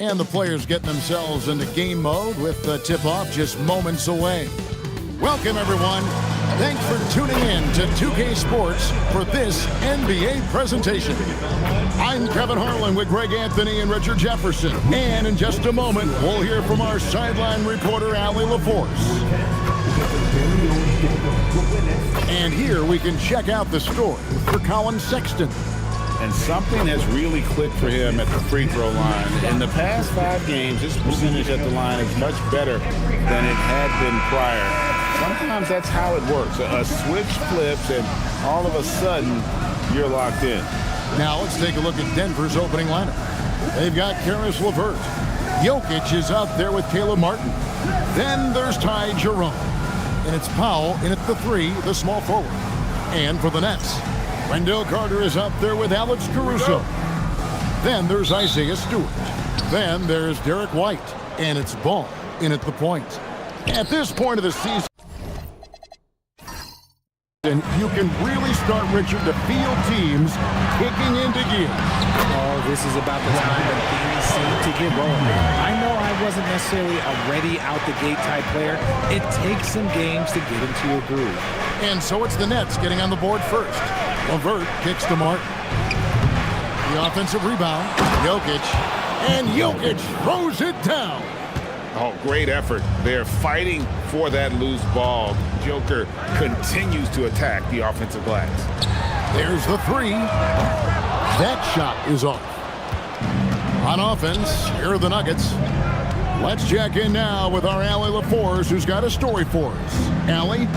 And the players getting themselves into game mode with the tip-off just moments away. Welcome, everyone. Thanks for tuning in to 2K Sports for this NBA presentation. I'm Kevin Harlan with Greg Anthony and Richard Jefferson. And in just a moment, we'll hear from our sideline reporter, Allie LaForce. And here we can check out the story for Colin Sexton. And something has really clicked for him at the free throw line. In the past 5 games, his percentage at the line is much better than it had been prior. Sometimes that's how it works. A switch flips, and all of a sudden, you're locked in. Now let's take a look at Denver's opening lineup. They've got Caris LeVert. Jokic is out there with Caleb Martin. Then there's Ty Jerome. And it's Powell in at the 3, the small forward. And for the Nets, Wendell Carter is up there with Alex Caruso. Then there's Isaiah Stewart. Then there's Derek White. And it's Ball in at the point. At this point of the season, you can really start, Richard, to feel teams kicking into gear. Oh, this is about the time when things seem to get rolling. I know I wasn't necessarily a ready out-the-gate type player. It takes some games to get into your groove. And so it's the Nets getting on the board first. LeVert kicks to Martin. The offensive rebound, Jokic. And Jokic throws it down. Oh, great effort. They're fighting for that loose ball. Joker continues to attack the offensive glass. There's the 3. That shot is off. On offense, here are the Nuggets. Let's check in now with our Allie LaForce, who's got a story for us. Allie?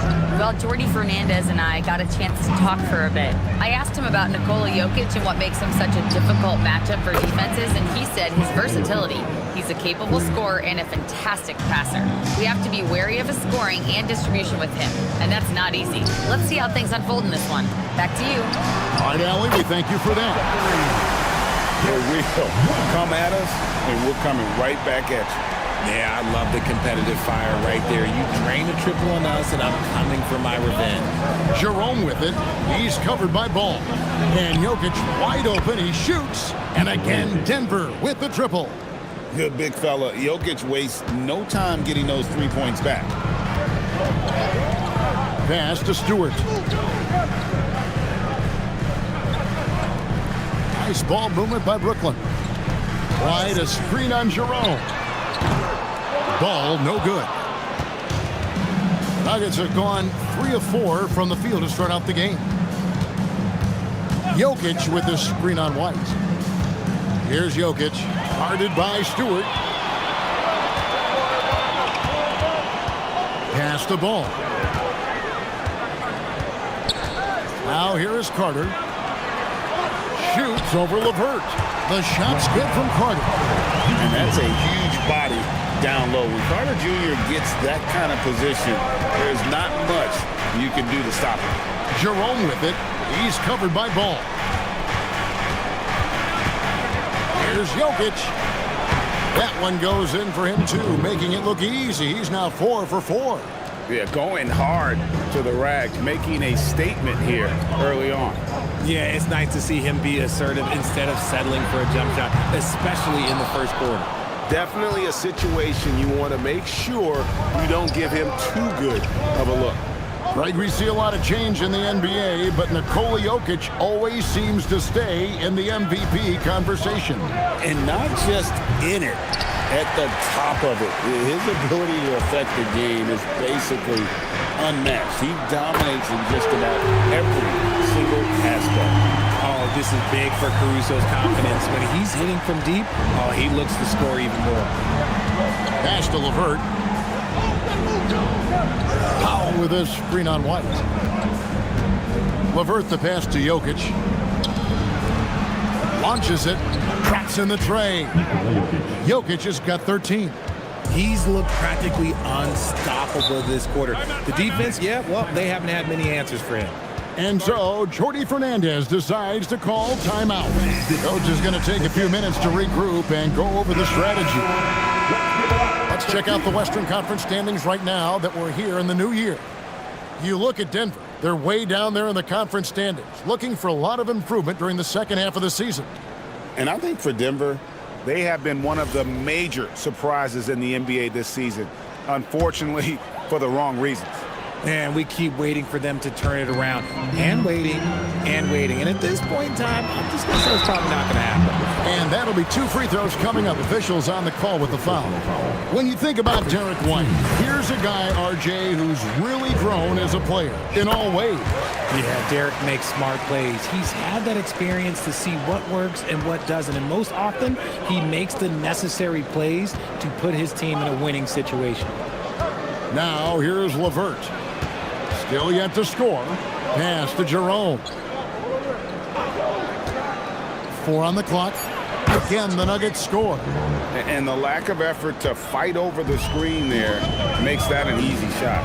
Well, Jordi Fernandez and I got a chance to talk for a bit. I asked him about Nikola Jokic and what makes him such a difficult matchup for defenses, and he said his versatility. He's a capable scorer and a fantastic passer. We have to be wary of his scoring and distribution with him, and that's not easy. Let's see how things unfold in this one. Back to you. All right, Allie, we thank you for that. For real. Come at us, and we're coming right back at you. Yeah, I love the competitive fire right there. You drain a triple on us, and I'm coming for my revenge. Jerome with it. He's covered by Ball. And Jokic wide open. He shoots. And again, Denver with the triple. Good big fella. Jokic wastes no time getting those 3 points back. Pass to Stewart. Nice ball movement by Brooklyn. Wide, a screen on Jerome. Ball no good. Nuggets have gone 3 of 4 from the field to start out the game. Jokic with the screen on White. Here's Jokic, guarded by Stewart. Pass the ball. Now here is Carter. Shoots over LeVert. The shot's good from Carter. And that's a huge body down low. When Carter Jr. gets that kind of position, there's not much you can do to stop him. Jerome with it. He's covered by Ball. Here's Jokic. That one goes in for him too, making it look easy. He's now 4 for 4. Yeah, going hard to the rack, making a statement here early on. Yeah, it's nice to see him be assertive instead of settling for a jump shot, especially in the first quarter. Definitely a situation you want to make sure you don't give him too good of a look. Right, we see a lot of change in the NBA, but Nikola Jokic always seems to stay in the MVP conversation. And not just in it, at the top of it. His ability to affect the game is basically unmatched. He dominates in just about every single aspect. Oh, this is big for Caruso's confidence. When he's hitting from deep, oh, he looks to score even more. Pass to LeVert. Powell with a screen on White. LeVert the pass to Jokic. Launches it. Drops in the tray. Jokic has got 13. He's looked practically unstoppable this quarter. The defense, yeah, well, they haven't had many answers for him. And so, Jordi Fernandez decides to call timeout. The coach is going to take a few minutes to regroup and go over the strategy. Let's check out the Western Conference standings right now that we're here in the new year. You look at Denver. They're way down there in the conference standings, looking for a lot of improvement during the second half of the season. And I think for Denver, They have been one of the major surprises in the NBA this season, unfortunately for the wrong reasons. And we keep waiting for them to turn it around and waiting and waiting. And at this point in time, I'm just going to say it's probably not going to happen. And that'll be 2 free throws coming up. Officials on the call with the foul. When you think about Derek White, here's a guy, RJ, who's really grown as a player in all ways. Yeah, Derek makes smart plays. He's had that experience to see what works and what doesn't. And most often, he makes the necessary plays to put his team in a winning situation. Now, here's LeVert. Still yet to score. Pass to Jerome. 4 on the clock. Again, the Nuggets score. And the lack of effort to fight over the screen there makes that an easy shot.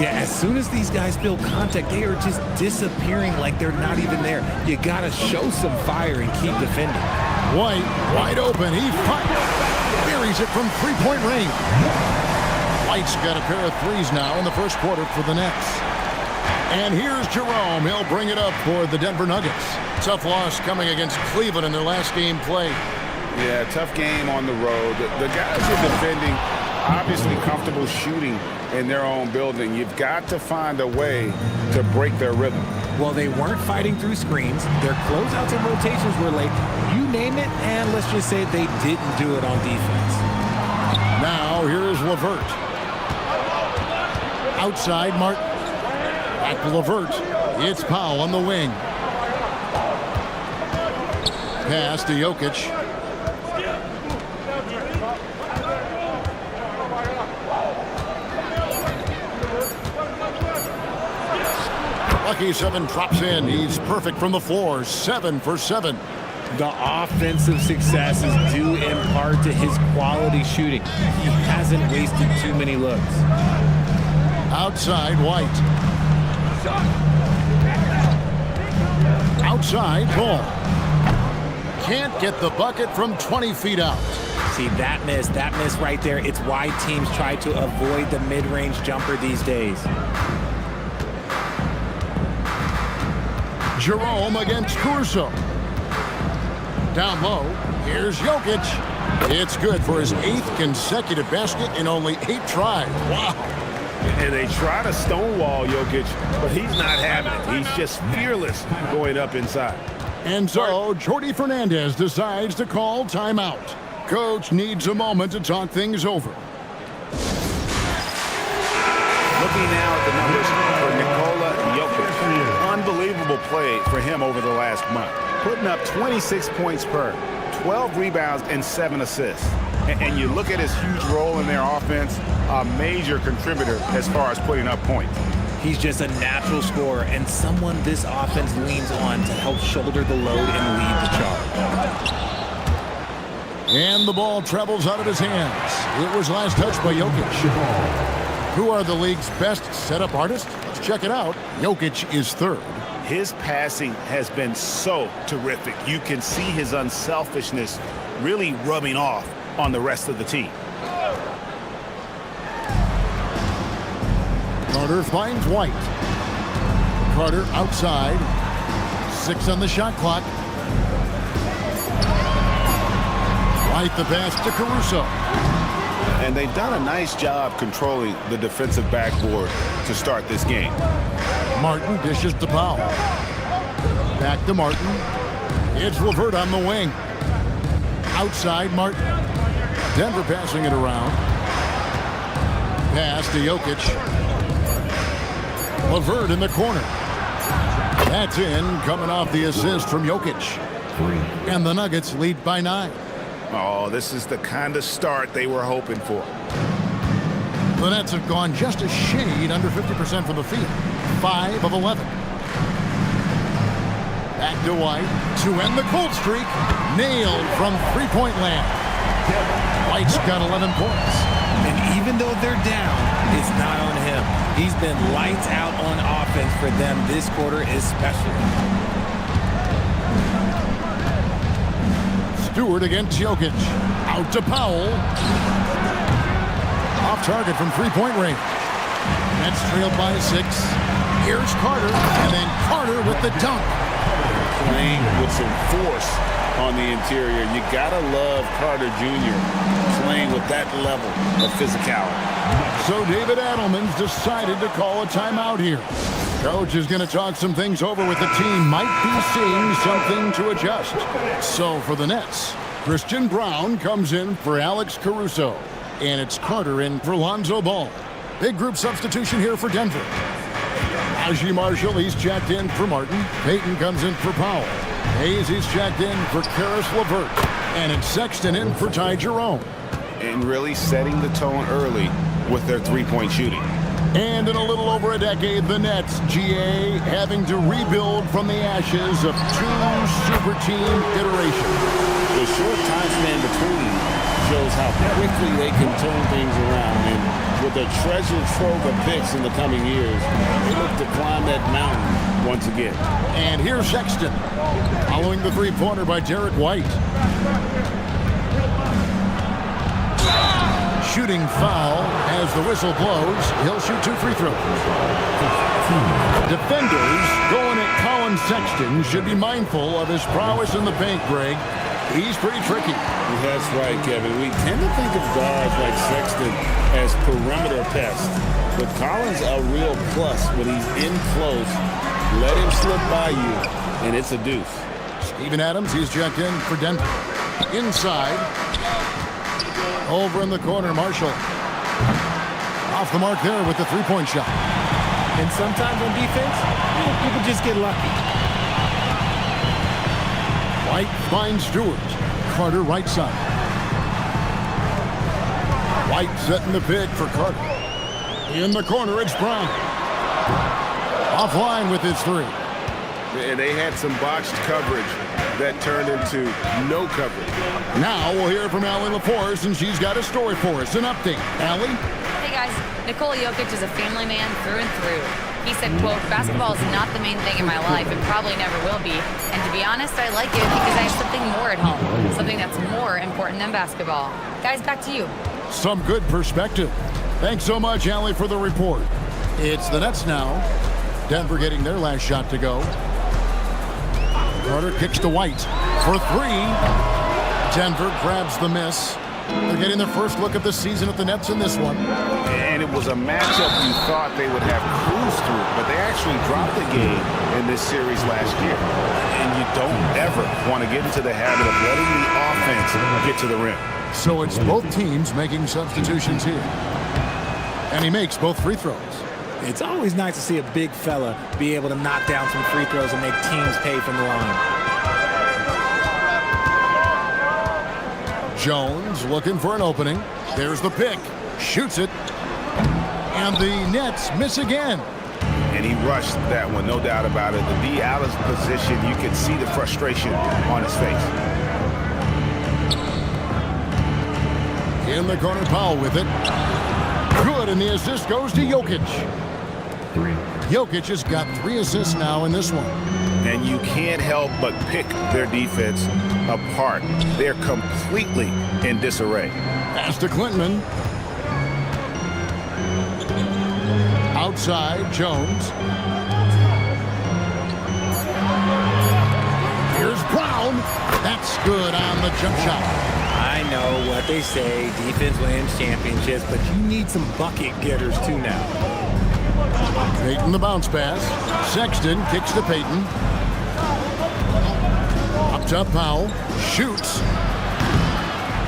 Yeah, as soon as these guys feel contact, they are just disappearing like they're not even there. You got to show some fire and keep defending. White, wide open. He fires. Buries it from three-point range. White's got a pair of threes now in the first quarter for the Nets. And here's Jerome. He'll bring it up for the Denver Nuggets. Tough loss coming against Cleveland in their last game played. Yeah, tough game on the road. The guys are defending, obviously comfortable shooting in their own building. You've got to find a way to break their rhythm. Well, they weren't fighting through screens. Their closeouts and rotations were late. You name it, and let's just say they didn't do it on defense. Now, here's LeVert. Outside, Martin. Back to LeVert. It's Powell on the wing. Pass to Jokic. Lucky 7 drops in. He's perfect from the floor. 7 for 7. The offensive success is due in part to his quality shooting. He hasn't wasted too many looks. Outside, White. Outside, ball. Can't get the bucket from 20 feet out. See, that miss right there, it's why teams try to avoid the mid-range jumper these days. Jerome against Caruso. Down low, here's Jokic. It's good for his 8th consecutive basket in only 8 tries. Wow. And they try to stonewall Jokic, but he's not having it. He's just fearless going up inside. And so, Jordi Fernandez decides to call timeout. Coach needs a moment to talk things over. Looking now at the numbers for Nikola Jokic. Unbelievable play for him over the last month. Putting up 26 points per, 12 rebounds, and 7 assists. And you look at his huge role in their offense, a major contributor as far as putting up points. He's just a natural scorer and someone this offense leans on to help shoulder the load and lead the charge. And the ball travels out of his hands. It was last touched by Jokic. Who are the league's best setup artists? Let's check it out. Jokic is 3rd. His passing has been so terrific. You can see his unselfishness really rubbing off on the rest of the team. Carter finds White. Carter outside. 6 on the shot clock. White the pass to Caruso. And they've done a nice job controlling the defensive backboard to start this game. Martin dishes to Powell. Back to Martin. It's LeVert on the wing. Outside, Martin. Denver passing it around. Pass to Jokic. LeVert in the corner. That's in, coming off the assist from Jokic. And the Nuggets lead by 9. Oh, this is the kind of start they were hoping for. The Nets have gone just a shade under 50% from the field. 5 of 11. Back to White to end the cold streak. Nailed from three-point land. White's got 11 points. And even though they're down, it's not on him. He's been lights out on offense for them this quarter especially. Stewart against Jokic. Out to Powell. Off target from three-point range. Nets trailed by 6. Here's Carter, and then Carter with the dunk. playing with some force on the interior. You gotta love Carter Jr. playing with that level of physicality. So David Adelman's decided to call a timeout here. Coach is going to talk some things over with the team. Might be seeing something to adjust. So for the Nets, Christian Braun comes in for Alex Caruso. And it's Carter in for Lonzo Ball. Big group substitution here for Denver. Najee Marshall, he's checked in for Martin. Payton comes in for Powell. Hayes, he's checked in for Karis LeVert. And it's Sexton in for Ty Jerome. And really setting the tone early with their three-point shooting. And in a little over a decade, the Nets, GA, having to rebuild from the ashes of 2 super team iterations. The short time span between shows how quickly they can turn things around. And with a treasure trove of picks in the coming years, they look to climb that mountain once again. And here's Sexton, following the three-pointer by Derek White. Shooting foul as the whistle blows. He'll shoot 2 free throws. Defenders going at Colin Sexton should be mindful of his prowess in the paint, Greg. He's pretty tricky. That's right, Kevin. We tend to think of guards like Sexton as perimeter pests. But Collins a real plus when he's in close. Let him slip by you, and it's a deuce. Steven Adams, he's checked in for Denver. Inside. Over in the corner, Marshall. Off the mark there with the three-point shot. And sometimes on defense, people just get lucky. White finds Stewart. Carter right side. White setting the pick for Carter. In the corner, it's Brown. Offline with his 3. And they had some botched coverage that turned into no coverage. Now we'll hear from Allie LaForce, and she's got a story for us. An update. Allie? Hey guys, Nikola Jokic is a family man through and through. He said, quote, basketball is not the main thing in my life and probably never will be. And to be honest, I like it because I have something more at home. Something that's more important than basketball. Guys, back to you. Some good perspective. Thanks so much, Allie, for the report. It's the Nets now. Denver getting their last shot to go. Carter kicks to White for 3. Denver grabs the miss. They're getting their first look of the season at the Nets in this one. And it was a matchup you thought they would have cruised through, but they actually dropped the game in this series last year. And you don't ever want to get into the habit of letting the offense get to the rim. So it's both teams making substitutions here. And he makes both free throws. It's always nice to see a big fella be able to knock down some free throws and make teams pay from the line. Jones looking for an opening. There's the pick. Shoots it. And the Nets miss again. And he rushed that one, no doubt about it. To be out of position, you can see the frustration on his face. In the corner, Powell with it. Good, and the assist goes to Jokic. Jokic has got 3 assists now in this one. And you can't help but pick their defense apart. They're completely in disarray. Pass to Clinton. Outside, Jones. Here's Brown. That's good on the jump shot. I know what they say, defense wins championships, but you need some bucket getters too now. Payton the bounce pass. Sexton kicks to Payton. Up top, Powell. Shoots.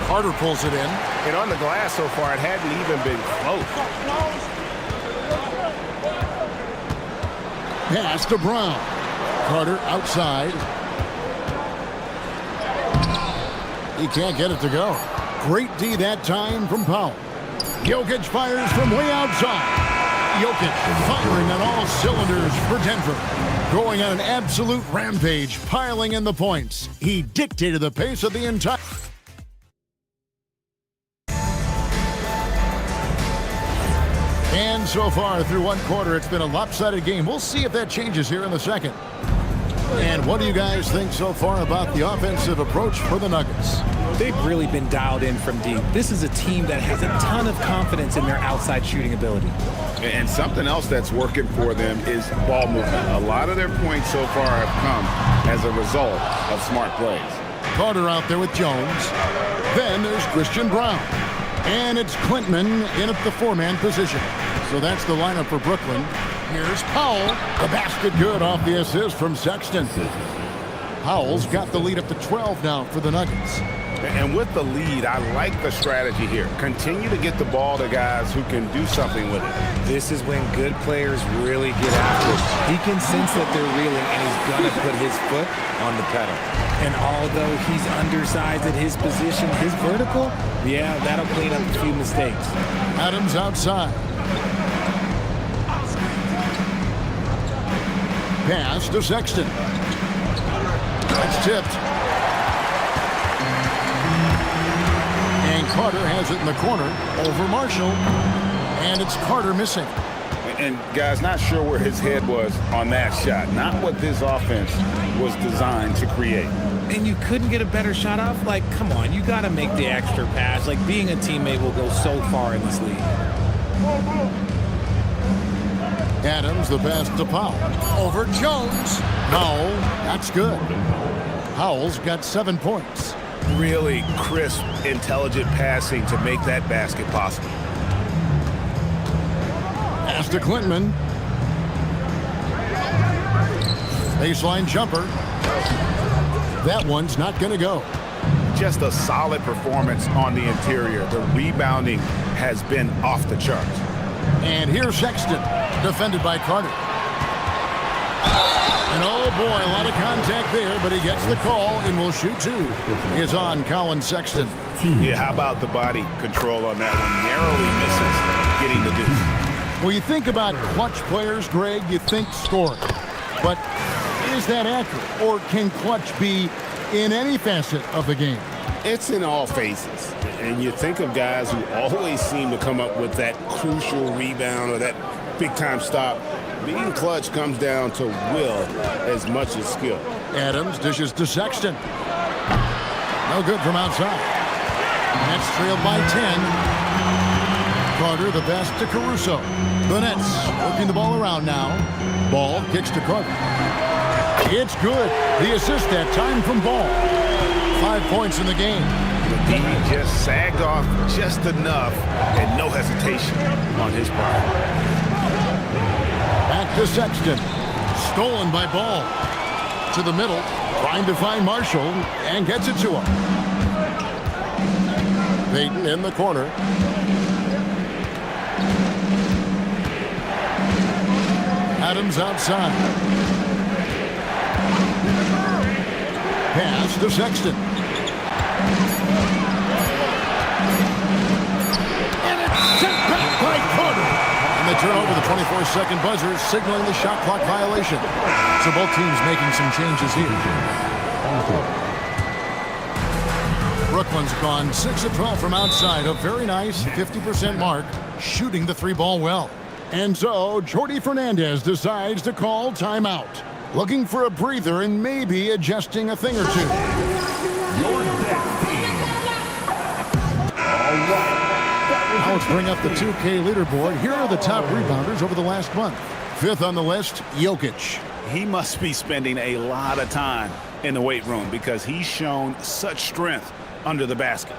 Carter pulls it in. And on the glass so far, it hadn't even been close. Pass to Brown. Carter outside. He can't get it to go. Great D that time from Powell. Jokic fires from way outside. Jokic firing on all cylinders for Denver. Going on an absolute rampage, piling in the points. He dictated the pace of the entire... And so far through one quarter, it's been a lopsided game. We'll see if that changes here in the second. And what do you guys think so far about the offensive approach for the Nuggets? they've really been dialed in from deep. This is a team that has a ton of confidence in their outside shooting ability. And something else that's working for them is ball movement. A lot of their points so far have come as a result of smart plays. Carter out there with Jones. Then there's Christian Brown. And it's Klintman in at the four-man position. So that's the lineup for Brooklyn. Here's Powell. The basket good off the assist from Sexton. Powell's got the lead up to 12 now for the Nuggets. And with the lead, I like the strategy here. Continue to get the ball to guys who can do something with it. This is when good players really get after it. He can sense that they're reeling, and he's going to put his foot on the pedal. And although he's undersized at his position, his vertical, yeah, that'll clean up a few mistakes. Adams outside. Pass to Sexton. That's tipped. And Carter has it in the corner over Marshall. And it's Carter missing. And guys, not sure where his head was on that shot. Not what this offense was designed to create. And you couldn't get a better shot off? Like, come on, you got to make the extra pass. Like, being a teammate will go so far in this league. Adams, the pass to Powell. Over Jones. Powell, that's good. Powell's got 7 points. Really crisp, intelligent passing to make that basket possible. Pass to Klintman. Baseline jumper. That one's not going to go. Just a solid performance on the interior. The rebounding has been off the charts. And here's Sexton, defended by Carter. And oh boy, a lot of contact there, but he gets the call and will shoot two. Is on Colin Sexton. Yeah, how about the body control on that one? Narrowly misses getting the deuce. Well, you think about clutch players, Greg, you think scoring. But is that accurate? Or can clutch be in any facet of the game? It's in all phases. And you think of guys who always seem to come up with that crucial rebound or that big-time stop. Being clutch comes down to will as much as skill. Adams dishes to Sexton. No good from outside. Nets trailed by 10. Carter the best to Caruso. The Nets working the ball around now. Ball kicks to Carter. It's good. The assist that time from Ball. 5 points in the game. The DB just sagged off just enough and no hesitation on his part. Back to Sexton. Stolen by Ball. To the middle. Trying to find Marshall. And gets it to him. Payton in the corner. Adams outside. Pass to Sexton. And it's sent back by Carter. And they turn over the 24-second buzzer, signaling the shot clock violation. So both teams making some changes here. Brooklyn's gone 6 of 12 from outside. A very nice 50% mark, shooting the three ball well. And so Jordi Fernandez decides to call timeout. Looking for a breather and maybe adjusting a thing or two. Now let's bring up the 2K leaderboard. Here are the top rebounders over the last month. 5th on the list, Jokic. He must be spending a lot of time in the weight room because he's shown such strength under the basket.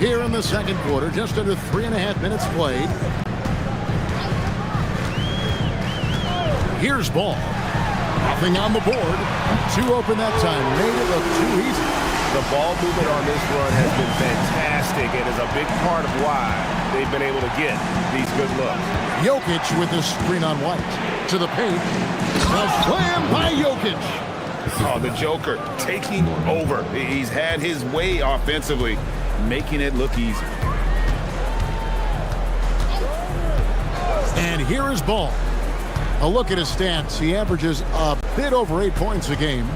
Here in the second quarter, just under 3.5 minutes played. Here's Ball. Nothing on the board. Too open that time. Made it look too easy. The ball movement on this run has been fantastic and is a big part of why they've been able to get these good looks. Jokic with his screen on White. To the paint. A slam by Jokic. Oh, the Joker taking over. He's had his way offensively, making it look easy. And here is Ball. A look at his stats. He averages a bit over 8 points a game.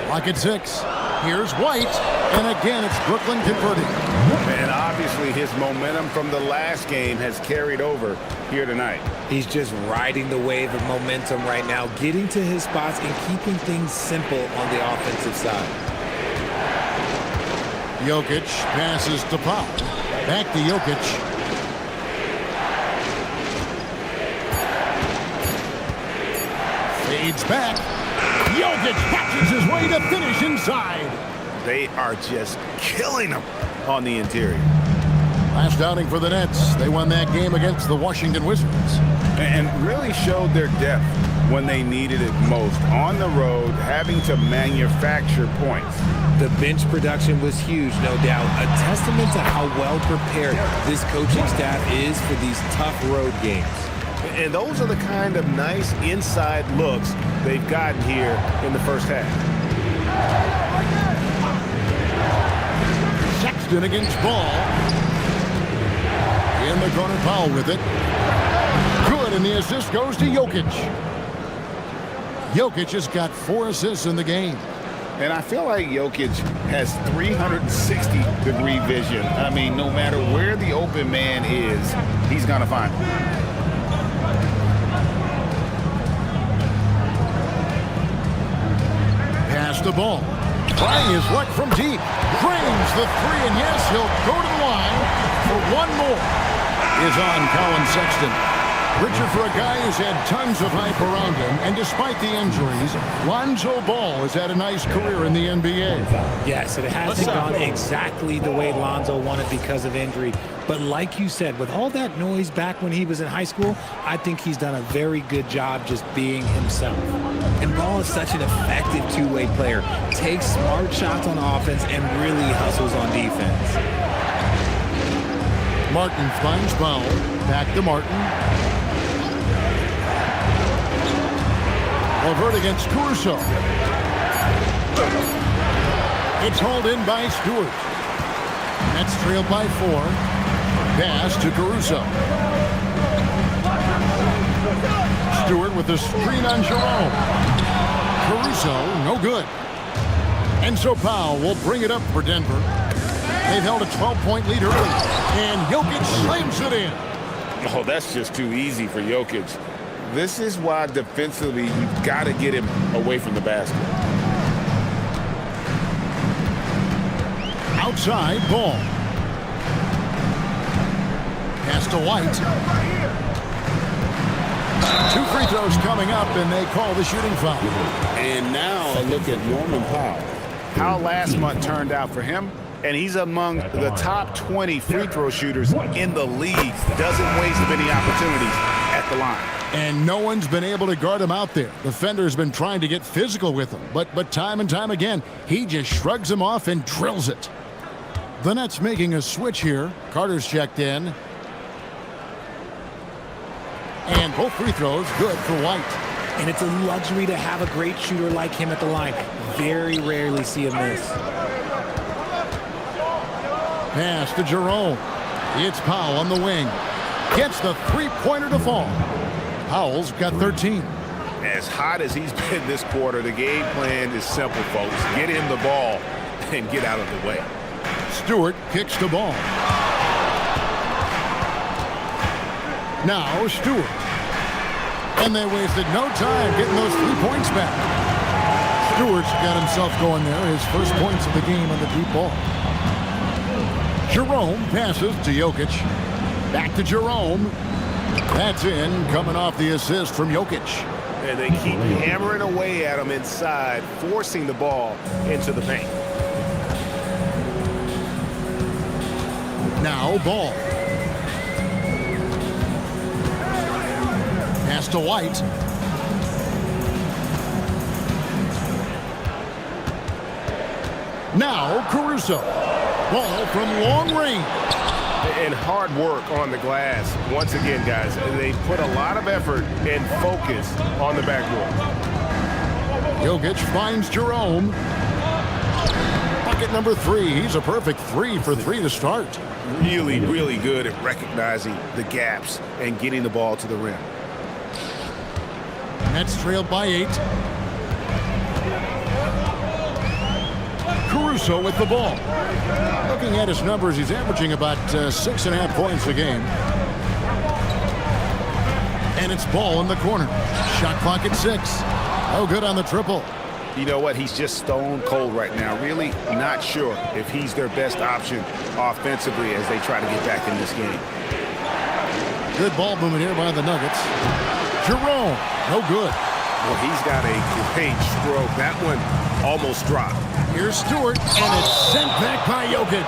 Lock at 6. Here's White, and again it's Brooklyn converting. And obviously his momentum from the last game has carried over here tonight. He's just riding the wave of momentum right now, getting to his spots and keeping things simple on the offensive side. Jokic passes to Powell. Back to Jokic. Fades back. Jokic hatches his way to finish inside. They are just killing them on the interior. Last outing for the Nets. They won that game against the Washington Wizards. And really showed their depth when they needed it most. On the road, having to manufacture points. The bench production was huge, no doubt. A testament to how well prepared this coaching staff is for these tough road games. And those are the kind of nice inside looks they've gotten here in the first half. Sexton against Ball. In the corner, Powell with it. Good, and the assist goes to Jokic. Jokic has got 4 assists in the game. And I feel like Jokic has 360-degree vision. I mean, no matter where the open man is, he's going to find him. Pass the ball. Trying his luck from deep. Drains the 3, and yes, he'll go to the line for one more. Is on Colin Sexton. Richard, for a guy who's had tons of hype around him, and despite the injuries, Lonzo Ball has had a nice career in the NBA. Yes, it hasn't gone exactly the way Lonzo wanted because of injury. But like you said, with all that noise back when he was in high school, I think he's done a very good job just being himself. And Ball is such an effective two-way player. Takes smart shots on offense and really hustles on defense. Martin finds Powell. Back to Martin. LeVert against Caruso. It's hauled in by Stewart. Nets trailed by 4. Pass to Caruso. Stewart with the screen on Jerome. Caruso, no good. And so Powell will bring it up for Denver. They've held a 12-point lead early. And Jokic slams it in. Oh, that's just too easy for Jokic. This is why defensively you've got to get him away from the basket. Outside Ball. Pass to White. 2 free throws coming up, and they call the shooting foul. And now a look at Norman Powell. How last month turned out for him, and he's among the top 20 free throw shooters in the league. Doesn't waste many opportunities at the line. And no one's been able to guard him out there. Defender's been trying to get physical with him, but time and time again, he just shrugs him off and drills it. The Nets making a switch here. Carter's checked in. And both free throws good for White. And it's a luxury to have a great shooter like him at the line. Very rarely see him miss. Pass to Jerome. It's Powell on the wing. Gets the three-pointer to fall. Powell's got 13. As hot as he's been this quarter, the game plan is simple, folks. Get him the ball and get out of the way. Stewart kicks the ball. Now Stewart. And they wasted no time getting those 3 points back. Stewart's got himself going there. His first points of the game on the deep ball. Jerome passes to Jokic. Back to Jerome. That's in, coming off the assist from Jokic. And they keep hammering away at him inside, forcing the ball into the paint. Now Ball. Pass to White. Now Caruso. Ball from long range. And hard work on the glass. Once again, guys, they put a lot of effort and focus on the backboard. Jokic finds Jerome. Bucket number 3. He's a perfect 3 for 3 to start. Really, really good at recognizing the gaps and getting the ball to the rim. Nets trailed by 8. Caruso with the ball. Looking at his numbers, he's averaging about 6.5 points a game. And it's Ball in the corner. Shot clock at 6. No good on the triple. You know what? He's just stone cold right now. Really not sure if he's their best option offensively as they try to get back in this game. Good ball movement here by the Nuggets. Jerome, no good. Well, he's got a great stroke. That one almost dropped. Here's Stewart, and it's sent back by Jokic.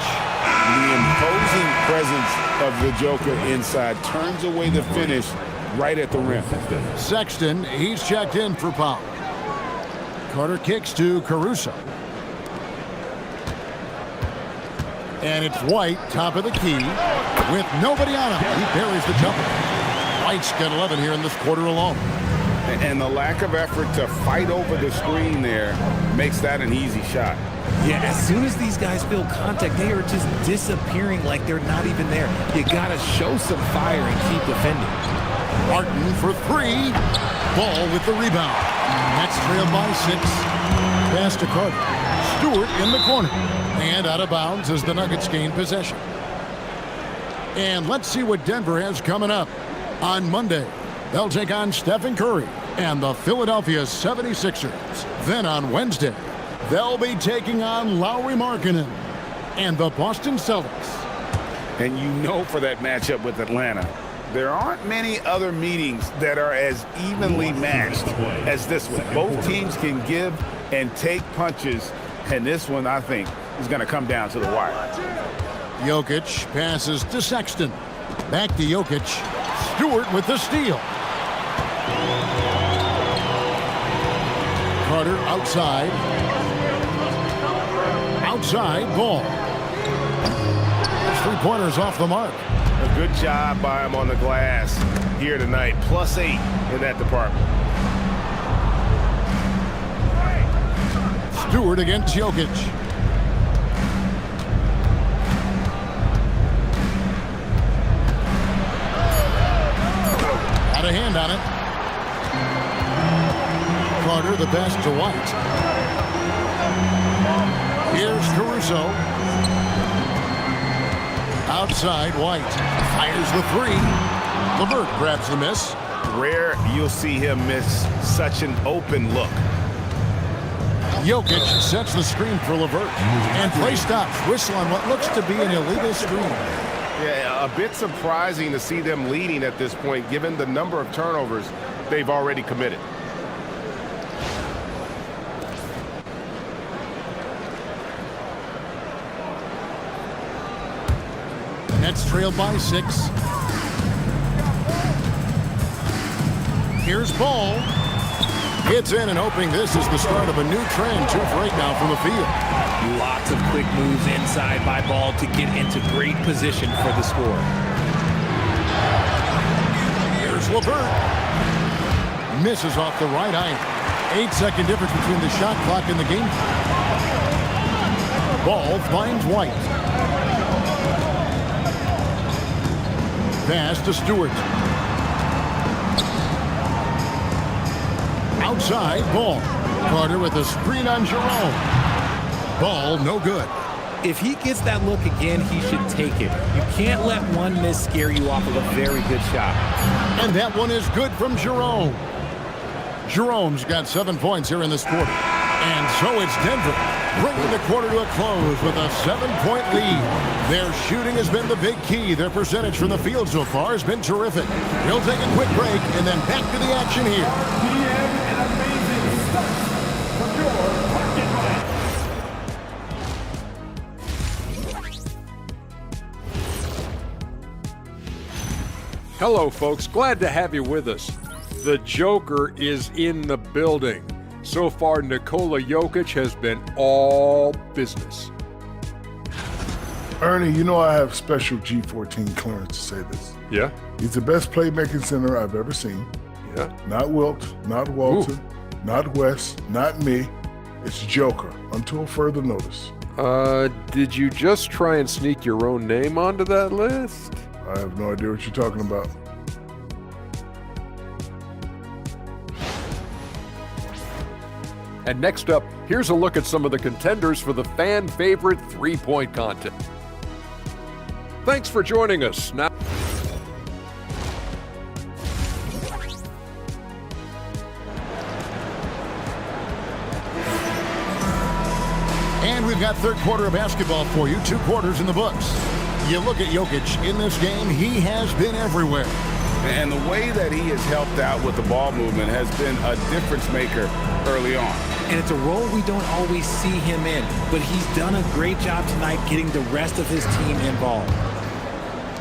The imposing presence of the Joker inside turns away the finish right at the rim. Sexton, he's checked in for Powell. Carter kicks to Caruso. And it's White, top of the key, with nobody on him. He buries the jumper. White's got 11 here in this quarter alone. And the lack of effort to fight over the screen there makes that an easy shot. Yeah, as soon as these guys feel contact, they are just disappearing like they're not even there. You got to show some fire and keep defending. Martin for 3. Ball with the rebound. Nets trailed by 6. Pass to Carter. Stewart in the corner. And out of bounds as the Nuggets gain possession. And let's see what Denver has coming up. On Monday, they'll take on Stephen Curry and the Philadelphia 76ers. Then on Wednesday, they'll be taking on Lauri Markkanen and the Boston Celtics. And you know, for that matchup with Atlanta, there aren't many other meetings that are as evenly matched as this one. Both teams can give and take punches, and this one, I think, is going to come down to the wire. Jokic passes to Sexton. Back to Jokic. Stewart with the steal. Carter outside. Outside, Ball. 3-pointers off the mark. A good job by him on the glass here tonight. +8 in that department. Stewart against Jokic. Had a hand on it. Carter, the pass to White. Here's Caruso. Outside, White fires the 3. LeVert grabs the miss. Rare you'll see him miss such an open look. Jokic sets the screen for LeVert. And play stops. Whistle on what looks to be an illegal screen. Yeah, a bit surprising to see them leading at this point, given the number of turnovers they've already committed. Nets trailed by 6. Here's Ball. Gets in and hoping this is the start of a new trend. 2 for 8 now from the field. Lots of quick moves inside by Ball to get into great position for the score. Here's LeVert. Misses off the right eye. 8-second difference between the shot clock and the game. Ball finds White. Pass to Stewart. Outside, Ball. Carter with a screen on Jerome. Ball, no good. If he gets that look again, he should take it. You can't let one miss scare you off of a very good shot. And that one is good from Jerome. Jerome's got 7 points here in this quarter. And so it's Denver, bringing the quarter to a close with a 7-point lead. Their shooting has been the big key. Their percentage from the field so far has been terrific. We'll take a quick break and then back to the action here. Hello, folks. Glad to have you with us. The Joker is in the building. So far, Nikola Jokic has been all business. Ernie, you know I have special G14 clearance to say this. Yeah? He's the best playmaking center I've ever seen. Yeah? Not Wilt, not Walton, not West, not me. It's Joker, until further notice. Did you just try and sneak your own name onto that list? I have no idea what you're talking about. And next up, here's a look at some of the contenders for the fan favorite three-point contest. Thanks for joining us. Now, And we've got third quarter of basketball for you. 2 quarters in the books. You look at Jokic in this game, he has been everywhere. And the way that he has helped out with the ball movement has been a difference maker early on. And it's a role we don't always see him in, but he's done a great job tonight getting the rest of his team involved.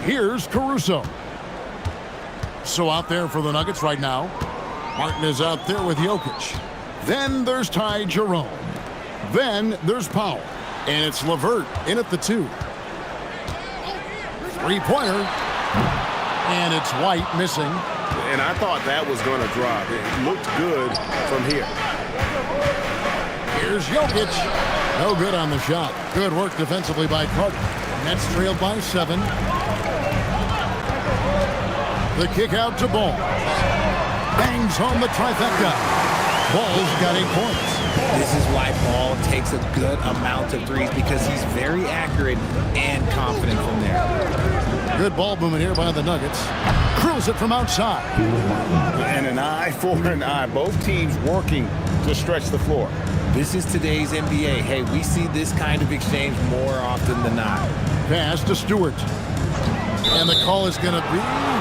Here's Caruso. So out there for the Nuggets right now. Martin is out there with Jokic. Then there's Ty Jerome. Then there's Powell. And it's LeVert in at the 2. Three-pointer. And it's White missing. And I thought that was going to drop. It looked good from here. Here's Jokic. No good on the shot. Good work defensively by Carter. Nets trailed by 7. The kick out to Ball. Bangs home the trifecta. Ball's got 8 points. This is why Ball takes a good amount of threes, because he's very accurate and confident from there. Good ball movement here by the Nuggets. Curls it from outside. And an eye for an eye. Both teams working to stretch the floor. This is today's NBA. Hey, we see this kind of exchange more often than not. Pass to Stewart. And the call is going to be,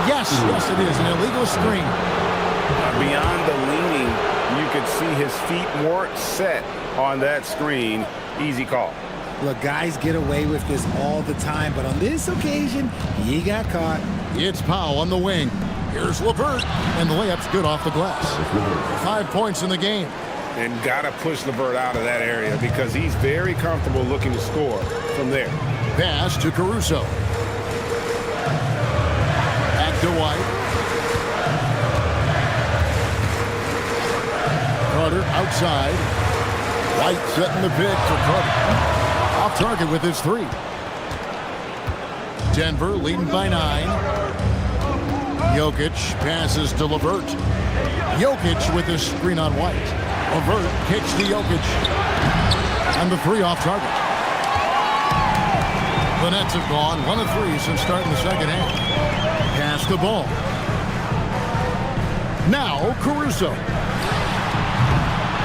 yes, it is, an illegal screen. Beyond the leaning, you could see his feet weren't set on that screen. Easy call. Look, guys get away with this all the time, but on this occasion, he got caught. It's Powell on the wing. Here's LeVert, and the layup's good off the glass. 5 points in the game. And got to push LeVert out of that area because he's very comfortable looking to score from there. Pass to Caruso. Back to White. Carter outside. White setting the pick for Carter. Off target with his 3. Denver leading by 9. Jokic passes to LeVert. Jokic with his screen on White. LeVert kicks to Jokic. And the 3 off target. The Nets have gone 1 of 3 since starting the second half. Pass the ball. Now Caruso.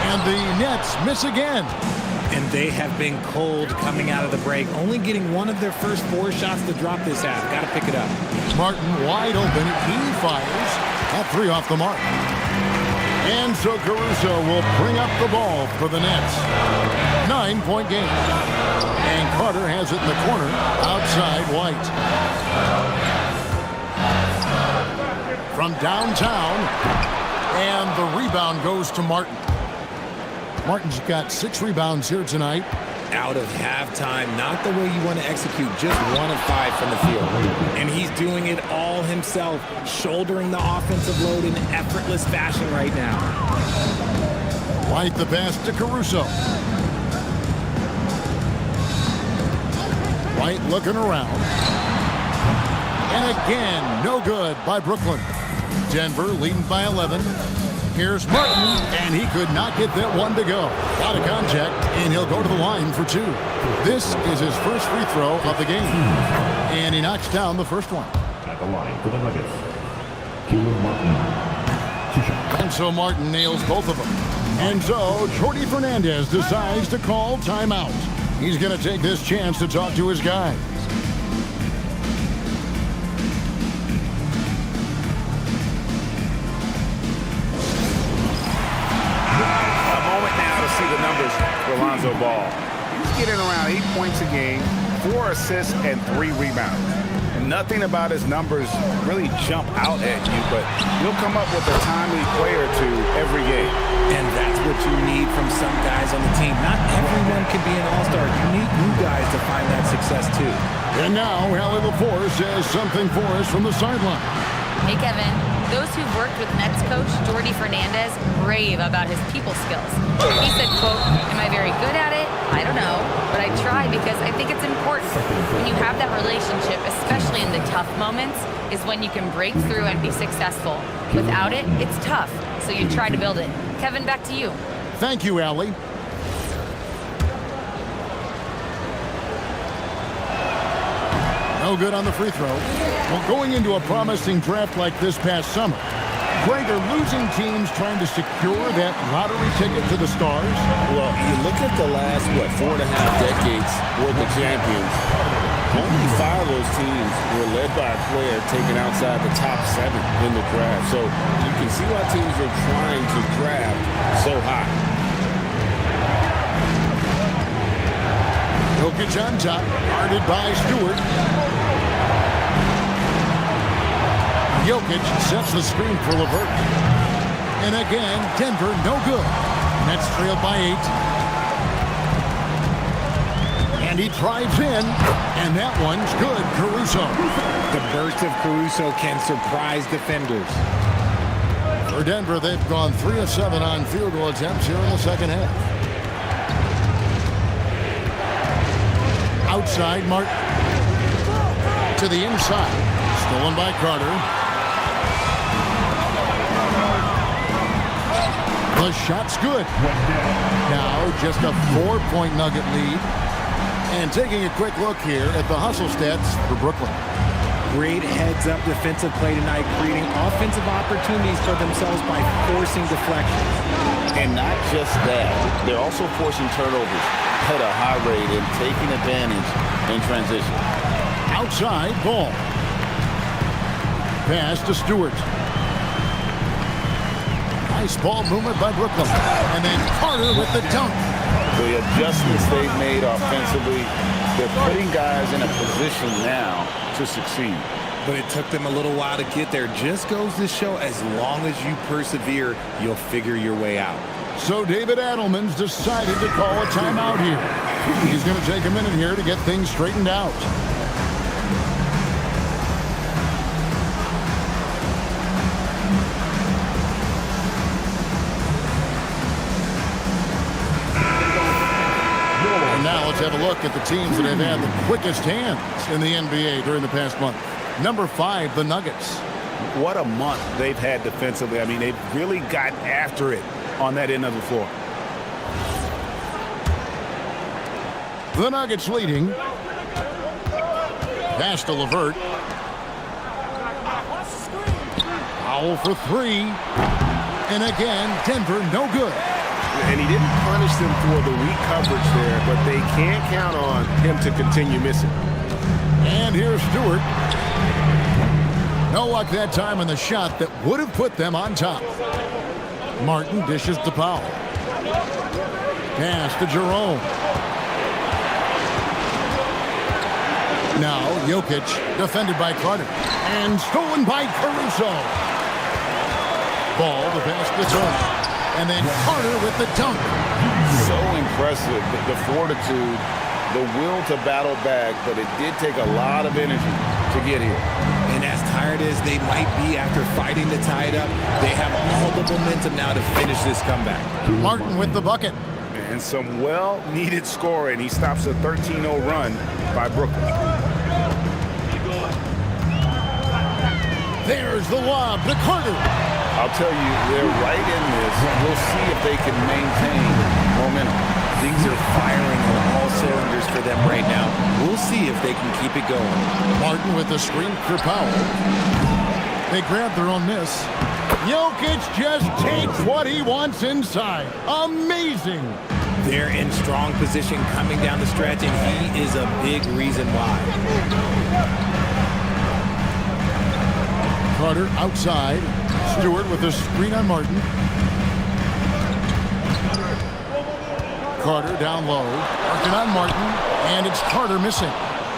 And the Nets miss again. And they have been cold coming out of the break, only getting one of their first 4 shots to drop this half. Got to pick it up. Martin wide open. He fires. That 3 off the mark. And so Caruso will bring up the ball for the Nets. 9-point game. And Carter has it in the corner outside White. From downtown. And the rebound goes to Martin. Martin's got 6 rebounds here tonight. Out of halftime, not the way you want to execute, just 1 of 5 from the field. And he's doing it all himself, shouldering the offensive load in effortless fashion right now. White the pass to Caruso. White looking around. And again, no good by Brooklyn. Denver leading by 11. Here's Martin, and he could not get that one to go. Out of contact, and he'll go to the line for 2. This is his first free throw of the game. And he knocks down the first one. At the line for the Nuggets, Caleb Martin. 2 shots. And so Martin nails both of them. And so Jordi Fernandez decides to call timeout. He's going to take this chance to talk to his guys. Lonzo Ball. He's getting around 8 points a game, 4 assists, and 3 rebounds. Nothing about his numbers really jump out at you, but he'll come up with a timely play or 2 every game. And that's what you need from some guys on the team. Not everyone can be an all-star. You need new guys to find that success too. And now, Allie LaForce says something for us from the sideline. Hey, Kevin. Those who've worked with Nets coach Jordi Fernandez rave about his people skills. He said, quote, "Am I very good at it? I don't know, but I try because I think it's important. When you have that relationship, especially in the tough moments, is when you can break through and be successful. Without it, it's tough, so you try to build it." Kevin, back to you. Thank you, Allie. No good on the free throw. Well, going into a promising draft like this past summer, Greg, are losing teams trying to secure that lottery ticket to the stars? Well, you look at the last, 4.5 decades worth of champions. Only 5 of those teams were led by a player taken outside the top 7 in the draft. So you can see why teams are trying to draft so high. Jokic on top, guarded by Stewart. Jokic sets the screen for LeVert. And again, Denver no good. Nets trailed by 8. And he drives in, and that one's good. Caruso. The burst of Caruso can surprise defenders. For Denver, they've gone 3 of 7 on field goal attempts here in the second half. Outside, Martin. To the inside. Stolen by Carter. The shot's good. Now just a 4-point Nugget lead. And taking a quick look here at the hustle stats for Brooklyn. Great heads-up defensive play tonight, creating offensive opportunities for themselves by forcing deflections. And not just that, they're also forcing turnovers at a high rate and taking advantage in transition. Outside, ball. Pass to Stewart. Nice ball movement by Brooklyn. And then Carter with the dunk. The adjustments they've made offensively, they're putting guys in a position now to succeed. But it took them a little while to get there. Just goes to show, as long as you persevere, you'll figure your way out. So David Adelman's decided to call a timeout here. He's going to take a minute here to get things straightened out. And now let's have a look at the teams that have had the quickest hands in the NBA during the past month. Number 5, the Nuggets. What a month they've had defensively. I mean, they've really got after it on that end of the floor. The Nuggets leading. Pass to LeVert. Foul for 3. And again, Denver no good. And he didn't punish them for the weak coverage there, but they can't count on him to continue missing. And here's Stewart. No luck that time in the shot that would have put them on top. Martin dishes to Powell. Pass to Jerome. Now Jokic, defended by Carter. And stolen by Caruso. Ball, the pass to Turner. And then Carter with the dunk. So impressive, the fortitude, the will to battle back, but it did take a lot of energy to get here. And as tired as they might be after fighting to tie it up, they have all the momentum now to finish this comeback. Martin with the bucket. And some well-needed scoring. He stops a 13-0 run by Brooklyn. There's the lob to Carter. I'll tell you, they're right in this. We'll see if they can maintain momentum. Things are firing on all cylinders for them right now. We'll see if they can keep it going. Martin with the screen for Powell. They grab their own miss. Jokic just takes what he wants inside. Amazing. They're in strong position coming down the stretch, and he is a big reason why. Carter outside. Stewart with the screen on Martin. Carter down low. Working on Martin. And it's Carter missing.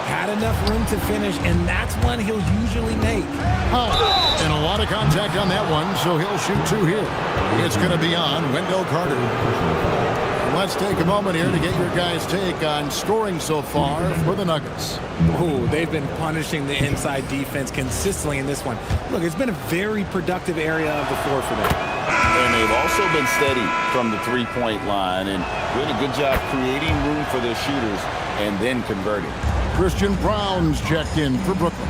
Had enough room to finish, and that's one he'll usually make. Oh, and a lot of contact on that one, so he'll shoot 2 here. It's going to be on Wendell Carter. Let's take a moment here to get your guys' take on scoring so far for the Nuggets. Oh, they've been punishing the inside defense consistently in this one. Look, it's been a very productive area of the floor for them. And they've also been steady from the three-point line and doing a good job creating room for their shooters and then converting. Christian Brown's checked in for Brooklyn.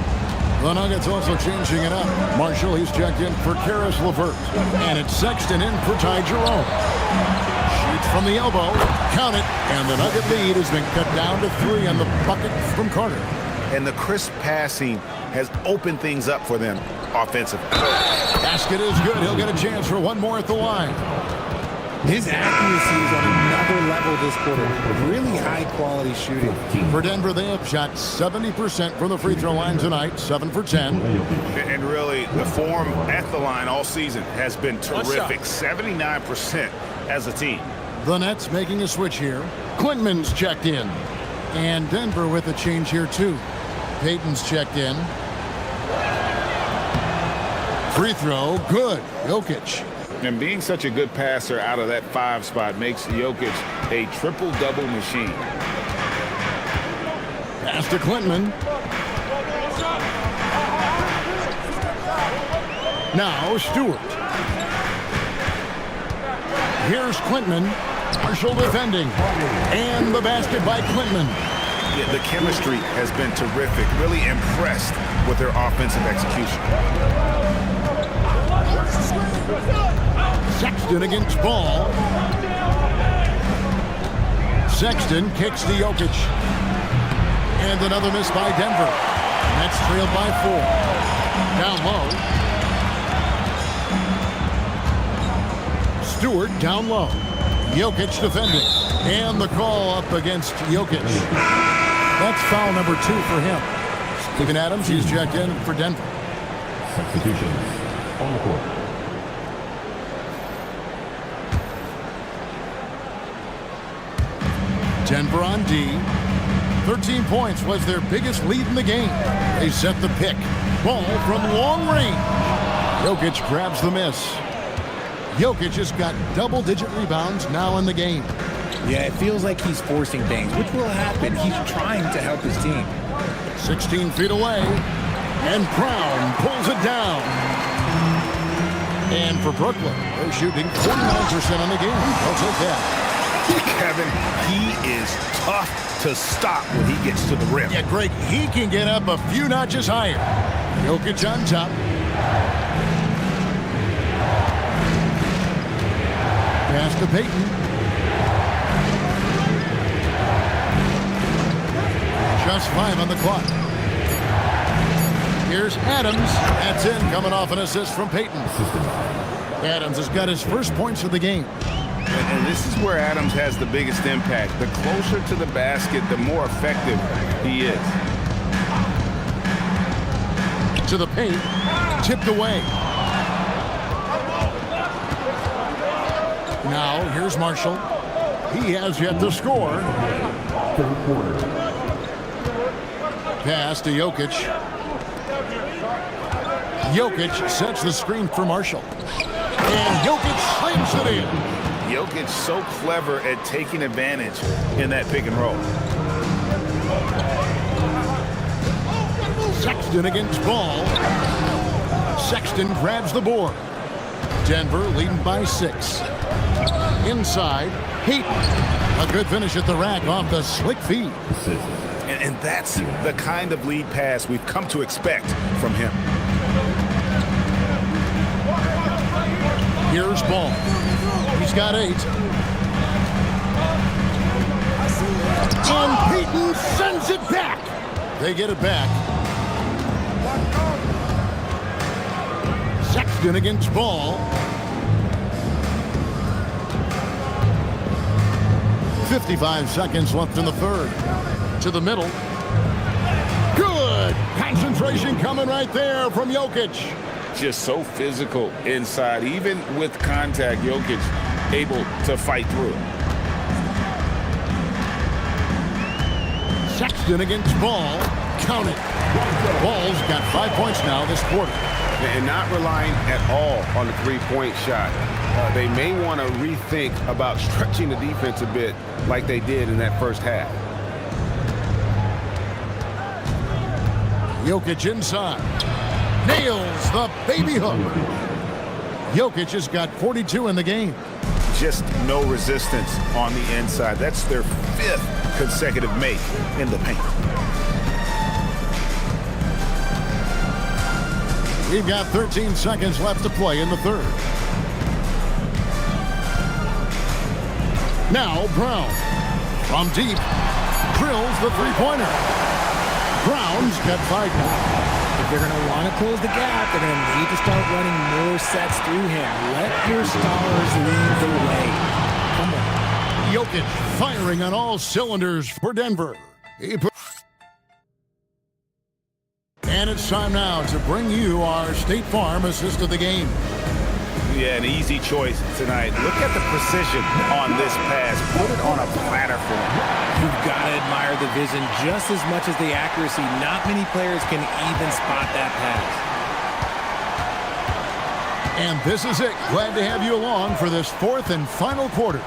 The Nuggets also changing it up. Marshall, he's checked in for Caris LeVert. And it's Sexton in for Ty Jerome. from the elbow. Count it. And the Nugget lead has been cut down to 3 on the bucket from Carter. And the crisp passing has opened things up for them offensively. Basket is good. He'll get a chance for one more at the line. His accuracy is on another level this quarter. Really high-quality shooting. For Denver, they have shot 70% from the free throw line tonight, 7 for 10. And really, the form at the line all season has been terrific. 79% as a team. The Nets making a switch here. Quinman's checked in. And Denver with a change here, too. Payton's checked in. Free throw, good. Jokic. And being such a good passer out of that 5 spot makes Jokic a triple-double machine. Pass to Quinman. Now Stewart. Here's Quinman. Marshall defending. And the basket by Quinman. Yeah, the chemistry has been terrific. Really impressed with their offensive execution. Sexton against Ball. Sexton kicks to Jokic. And another miss by Denver. Nets trailed by 4. Down low. Stewart down low. Jokic defending. And the call up against Jokic. That's foul number 2 for him. Steven Adams, he's checked in for Denver. Substitutions on the court. Denver on D. 13 points was their biggest lead in the game. They set the pick. Ball from long range. Jokic grabs the miss. Jokic has got double-digit rebounds now in the game. Yeah, it feels like he's forcing things, which will happen. He's trying to help his team. 16 feet away. And Brown pulls it down. And for Brooklyn, they're shooting 49% on the game. They'll take that. Kevin, he is tough to stop when he gets to the rim. Yeah, Greg, he can get up a few notches higher. Jokic on top. Pass to Payton. Just 5 on the clock. Here's Adams. That's in, coming off an assist from Payton. Adams has got his first points of the game. And this is where Adams has the biggest impact. The closer to the basket, the more effective he is. To the paint. Tipped away. Now, here's Marshall. He has yet to score. Third quarter. Pass to Jokic. Jokic sets the screen for Marshall. And Jokic slams it in. Jokic so clever at taking advantage in that pick and roll. Sexton against Ball. Sexton grabs the board. Denver leading by 6. Inside, Payton. A good finish at the rack off the slick feed. And that's the kind of lead pass we've come to expect from him. Here's Ball. He's got 8. And Payton sends it back. They get it back. Sexton against Ball. 55 seconds left in the third. To the middle. Good! Concentration coming right there from Jokic. Just so physical inside. Even with contact, Jokic able to fight through it. Sexton against Ball. Count it. Ball's got 5 points now this quarter. And not relying at all on the three-point shot. They may want to rethink about stretching the defense a bit like they did in that first half. Jokic inside. Nails the baby hook. Jokic has got 42 in the game. Just no resistance on the inside. That's their 5th consecutive make in the paint. We've got 13 seconds left to play in the third. Now Brown from deep drills the three-pointer. Brown's got 5 now. If they're going to want to close the gap, they're going to need to start running more sets through him. Let your stars lead the way. Come on. Jokic firing on all cylinders for Denver. And it's time now to bring you our State Farm assist of the game. Yeah, an easy choice tonight. Look at the precision on this pass. Put it on a platter for him. You've got to admire the vision just as much as the accuracy. Not many players can even spot that pass. And this is it. Glad to have you along for this 4th and final quarter.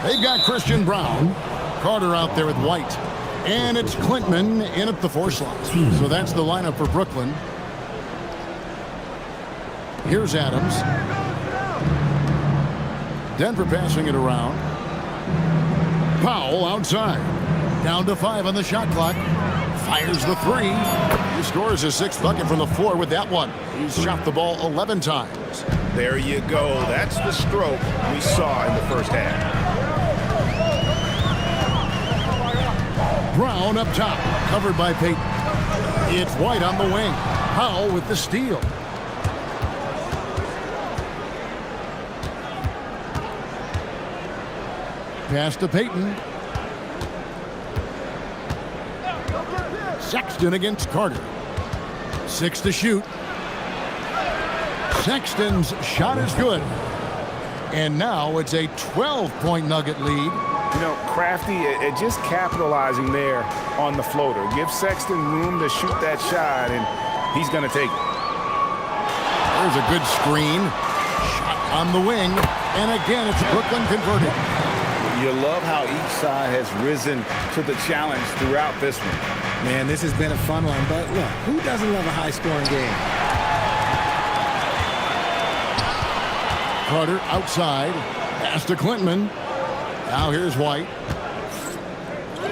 They've got Christian Brown, Carter out there with White, and it's Klintman in at the 4 slot. So that's the lineup for Brooklyn. Here's Adams. Denver passing it around. Powell outside. Down to 5 on the shot clock. Fires the 3. He scores his 6th bucket from the floor with that one. He's shot the ball 11 times. There you go. That's the stroke we saw in the first half. Brown up top, covered by Payton. It's White on the wing. Powell with the steal. Pass to Payton. Sexton against Carter. 6 to shoot. Sexton's shot is good. And now it's a 12-point Nugget lead. You know, Crafty, just capitalizing there on the floater. Give Sexton room to shoot that shot, and he's going to take it. There's a good screen. Shot on the wing. And again, it's Brooklyn converted. You love how each side has risen to the challenge throughout this one. Man, this has been a fun one, but look, who doesn't love a high-scoring game? Carter outside. Pass to Klintman. Now here's White.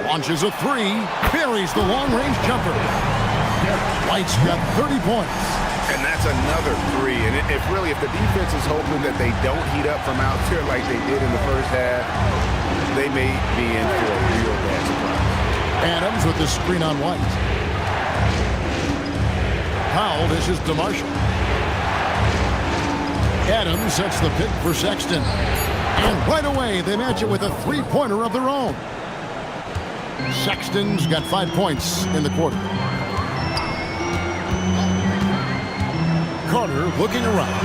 Launches a 3. Buries the long-range jumper. White's got 30 points. And that's another 3. And if the defense is hoping that they don't heat up from out there like they did in the first half, they may be in for a real bad surprise. Adams with the screen on White. Powell dishes to Marshall. Adams sets the pick for Sexton. And right away, they match it with a 3-pointer of their own. Sexton's got 5 points in the quarter. Carter looking around.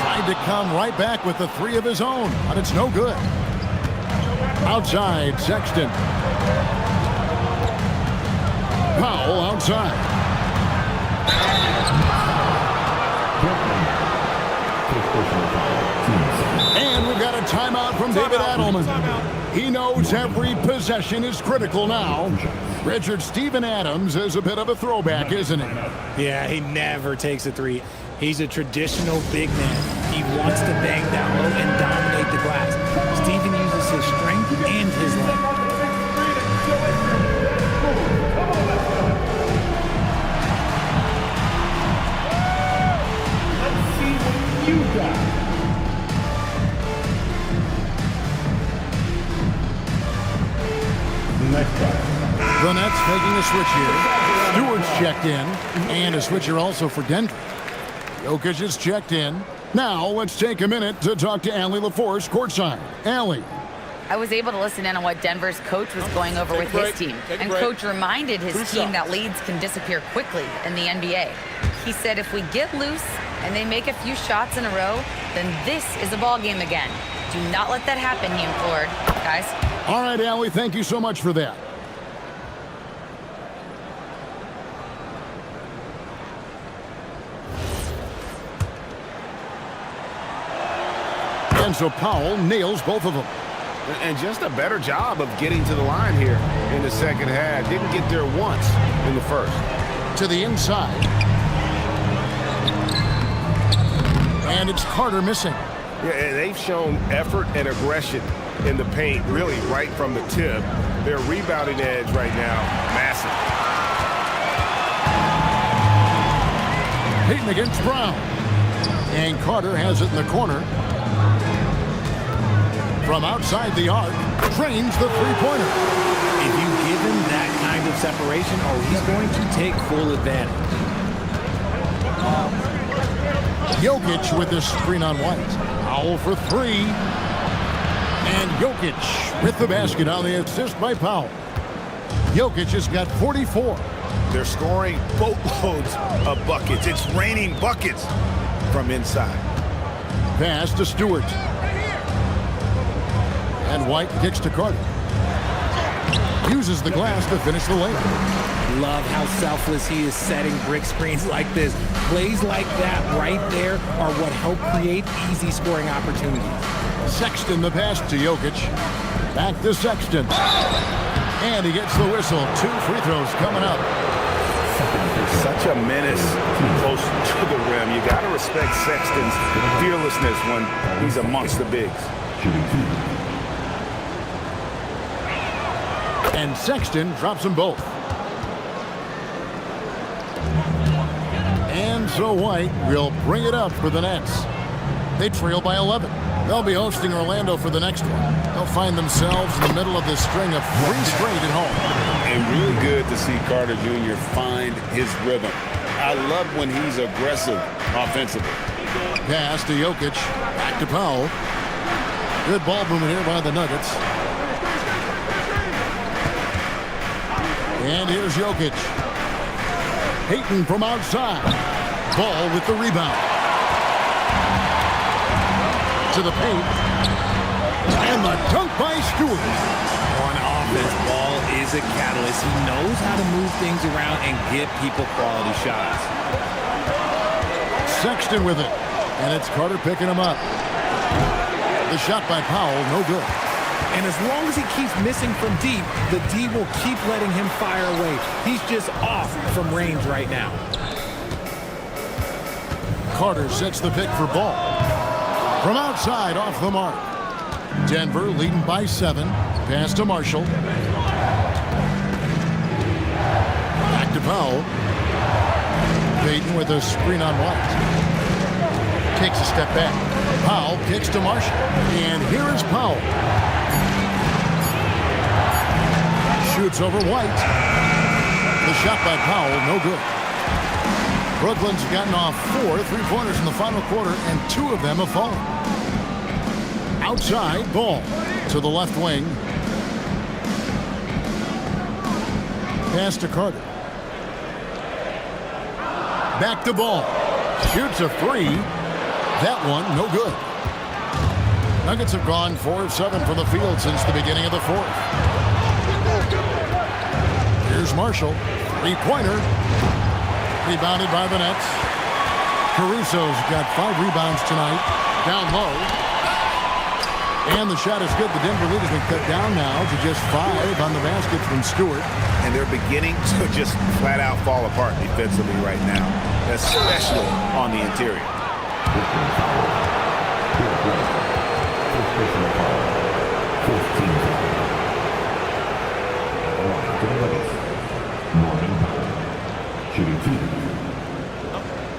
Tried to come right back with the 3 of his own, but it's no good. Outside, Sexton. Powell outside. And we've got a timeout from David Adelman. He knows every possession is critical now. Richard, Steven Adams is a bit of a throwback, isn't he? Yeah, he never takes a 3. He's a traditional big man. He wants to bang down low and dominate the glass. Steven uses his strength and his length. Let's see what you got. The Nets making a switch here. Stewart's checked in, and a switcher also for Denver. Jokic is checked in. Now let's take a minute to talk to Allie LaForce courtside. Allie. I was able to listen in on what Denver's coach was going over with his team. And coach reminded his team that leads can disappear quickly in the NBA. He said if we get loose and they make a few shots in a row, then this is a ball game again. Do not let that happen, he implored. Guys. All right, Allie, thank you so much for that. And so Powell nails both of them. And just a better job of getting to the line here in the second half. Didn't get there once in the first. To the inside. And it's Carter missing. Yeah, and they've shown effort and aggression in the paint, really right from the tip. Their rebounding edge right now, massive. Payton against Brown. And Carter has it in the corner. From outside the arc, drains the three-pointer. If you give him that kind of separation, he's going to take full advantage. Jokic with the screen on White. Powell for three. And Jokic with the basket on the assist by Powell. Jokic has got 44. They're scoring boatloads of buckets. It's raining buckets from inside. Pass to Stewart. And White kicks to Carter. Uses the glass to finish the layup. Love how selfless he is setting brick screens like this. Plays like that right there are what help create easy scoring opportunities. Sexton the pass to Jokic. Back to Sexton. And he gets the whistle. 2 free throws coming up. Such a menace close to the rim. You got to respect Sexton's fearlessness when he's amongst the bigs. And Sexton drops them both. And so White will bring it up for the Nets. They trail by 11. They'll be hosting Orlando for the next one. They'll find themselves in the middle of this string of 3 straight at home. And really good to see Carter Jr. find his rhythm. I love when he's aggressive offensively. Pass to Jokic. Back to Powell. Good ball movement here by the Nuggets. And here's Jokic. Payton from outside. Ball with the rebound. To the paint. And the dunk by Stewart. On offense, Ball is a catalyst. He knows how to move things around and get people quality shots. Sexton with it. And it's Carter picking him up. The shot by Powell, no good. And as long as he keeps missing from deep, the D will keep letting him fire away. He's just off from range right now. Carter sets the pick for Ball. From outside, off the mark. Denver leading by 7. Pass to Marshall. Back to Powell. Payton with a screen on White. Takes a step back. Powell kicks to Marshall. And here is Powell. Shoots over White. The shot by Powell, no good. Brooklyn's gotten off 4 3-pointers in the final quarter, and 2 of them have fallen. Outside, Ball to the left wing. Pass to Carter. Back to Ball. Shoots a 3. That one, no good. Nuggets have gone 4 of 7 from the field since the beginning of the 4th. Here's Marshall. 3-pointer. Rebounded by the Nets. Caruso's got 5 rebounds tonight. Down low. And the shot is good. The Denver lead has been cut down now to just 5 on the basket from Stewart. And they're beginning to just flat out fall apart defensively right now, especially on the interior.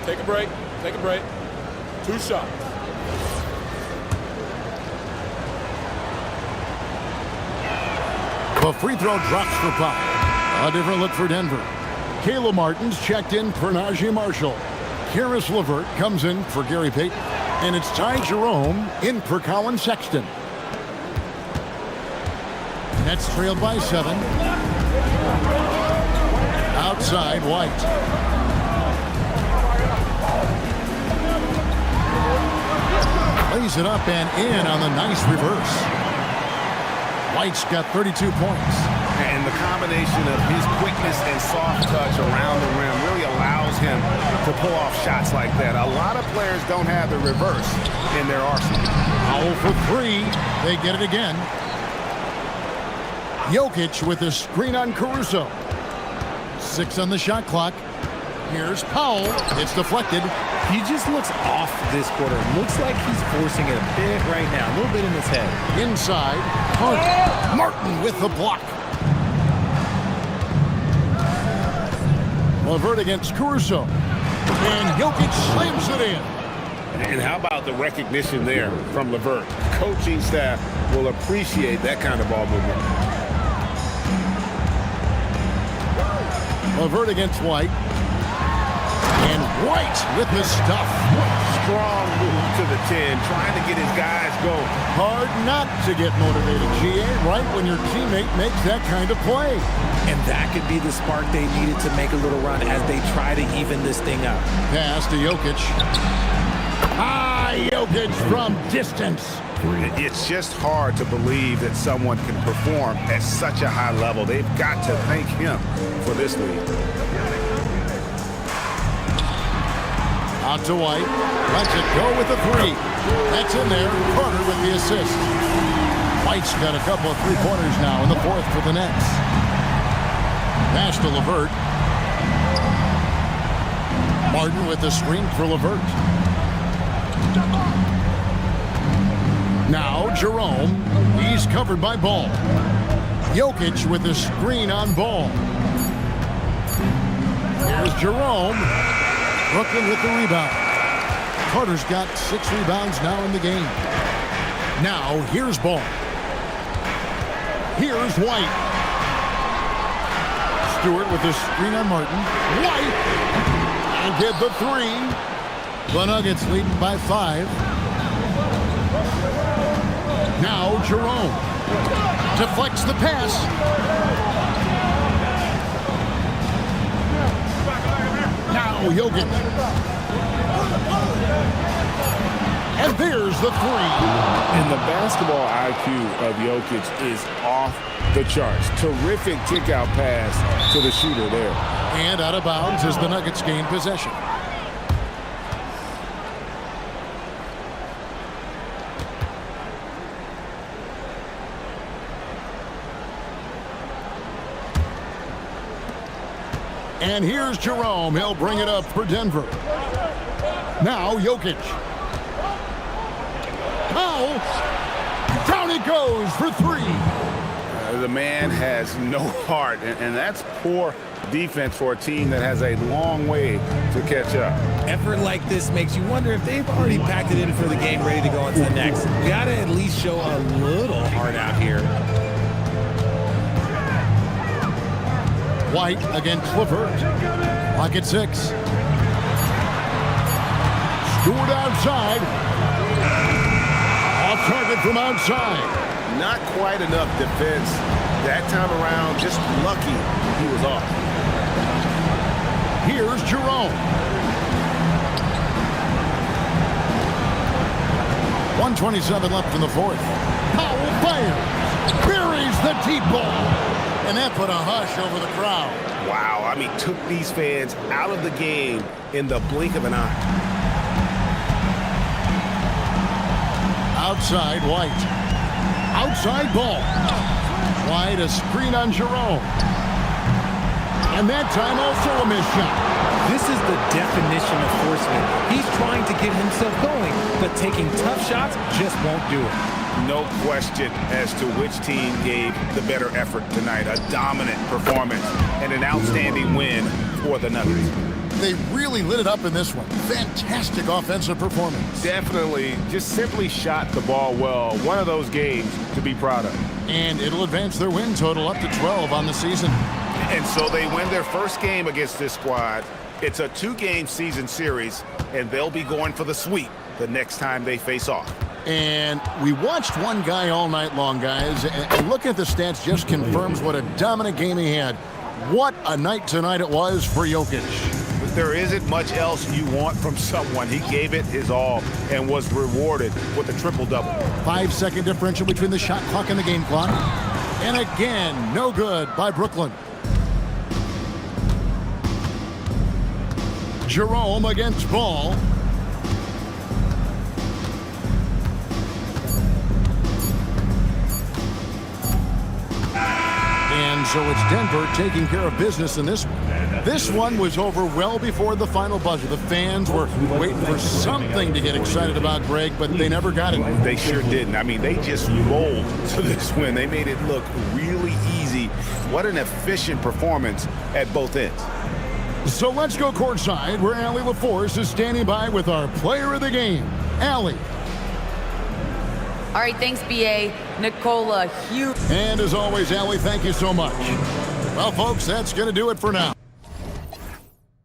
Take a break. Take a break. 2 shots. The free throw drops for Powell. A different look for Denver. Caleb Martin's checked in for Najee Marshall. Caris LeVert comes in for Gary Payton. And it's Ty Jerome in for Colin Sexton. Nets trailed by 7. Outside, White. Lays it up and in on the nice reverse. White's got 32 points. And the combination of his quickness and soft touch around the rim really allows him to pull off shots like that. A lot of players don't have the reverse in their arsenal. Powell for 3. They get it again. Jokic with a screen on Caruso. 6 on the shot clock. Here's Powell. It's deflected. He just looks off this quarter. Looks like he's forcing it a bit right now. A little bit in his head. Inside. Carter. Martin with the block. LeVert against Caruso. And Jokic slams it in. And how about the recognition there from LeVert? coaching staff will appreciate that kind of ball movement. LeVert against White. And White with the stuff. Strong move to the 10, trying to get his guys going. Hard not to get motivated, GA, right when your teammate makes that kind of play. And that could be the spark they needed to make a little run as they try to even this thing up. Pass to Jokic. Jokic from distance. It's just hard to believe that someone can perform at such a high level. They've got to thank him for this lead. Out to White. Lets it go with the three. That's in there. Carter with the assist. White's got a couple of three-pointers now in the fourth for the Nets. Pass to LeVert. Martin with the screen for LeVert. Now Jerome. He's covered by Ball. Jokic with the screen on Ball. Here's Jerome. Brooklyn with the rebound. Carter's got 6 rebounds now in the game. Now here's Ball. Here's White. Stewart with the screen on Martin. White. And get the three. The Nuggets leading by 5. Now Jerome deflects the pass. Now Jokic. And there's the three. And the basketball IQ of Jokic is off the charts. Terrific kick-out pass to the shooter there. And out of bounds as the Nuggets gain possession. And here's Jerome. He'll bring it up for Denver. Now Jokic. Foul. Down it goes for 3. The man has no heart, and that's poor defense for a team that has a long way to catch up. Effort like this makes you wonder if they've already packed it in for the game, ready to go into the next. Gotta at least show a little heart out here. White against LeVert. Clock at 6. Stewart outside. Off target from outside. Not quite enough defense that time around. Just lucky he was off. Here's Jerome. 1:27 left in the fourth. Powell fires. Buries the deep ball. And that put a hush over the crowd. Wow, I mean, took these fans out of the game in the blink of an eye. Outside White. Outside Ball. White a screen on Jerome. And that time also a missed shot. This is the definition of forcing. He's trying to get himself going, but taking tough shots just won't do it. No question as to which team gave the better effort tonight. A dominant performance and an outstanding win for the Nuggets. They really lit it up in this one. Fantastic offensive performance. Definitely just simply shot the ball well. One of those games to be proud of. And it'll advance their win total up to 12 on the season. And so they win their first game against this squad. It's a 2-game season series, and they'll be going for the sweep the next time they face off. And we watched one guy all night long, guys, and looking at the stats just confirms what a dominant game he had. What a night tonight it was for Jokic. There isn't much else you want from someone. He gave it his all and was rewarded with a triple-double. 5-second differential between the shot clock and the game clock. And again, no good by Brooklyn. Jerome against Ball. And so it's Denver taking care of business in this one. This one was over well before the final buzzer. The fans were waiting for something to get excited about, Greg, but they never got it. They sure didn't. I mean, they just rolled to this win. They made it look really easy. What an efficient performance at both ends. So let's go courtside where Allie LaForce is standing by with our player of the game. Allie. All right, thanks, B.A. Nikola, huge. And as always, Allie, thank you so much. Well, folks, that's going to do it for now.